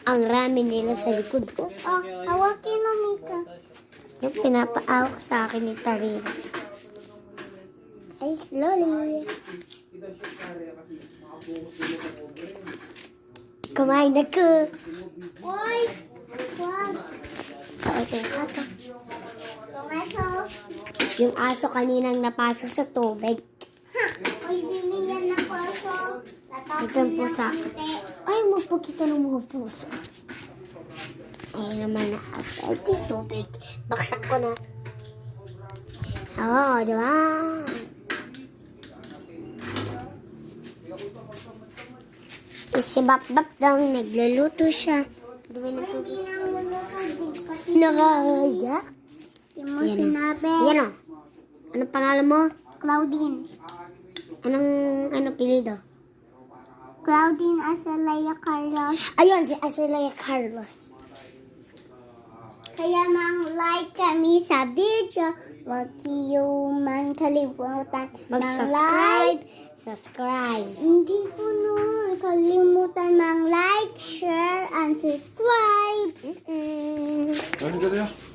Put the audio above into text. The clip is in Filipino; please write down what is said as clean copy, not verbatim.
Ang ramen nila sa likod ko. Oh, hawakin mo, Mika. Yung pinapaawak sa akin ni Tarina. Ay, slowly. Kumain na ko. Uy! Wag! So, ito yung aso. Pumeso. Yung aso kaninang napasok sa tubig. Ha! Uy, binigyan na puso. Ito ang pusa. Ay, magpakita ng mga puso. Ay, naman na aso. Ito yung tubig. Baksak ko na. Oo, di ba? Si Bap-Bap daw, nagluluto siya. Di ba Hindi na lulukod. nakaya? Hindi mo sinabi. Yan o. Anong pangalan mo? Claudine. Anong pilido? Claudine Azalea Carlos. Ayun, si Azalea Carlos. Kaya mang-like kami sa video. Huwag niyo man kalimutan Mag-subscribe. Subscribe. Hindi ko na kalimutan mang-like, share, and subscribe. Mm-mm. Ano ka tayo?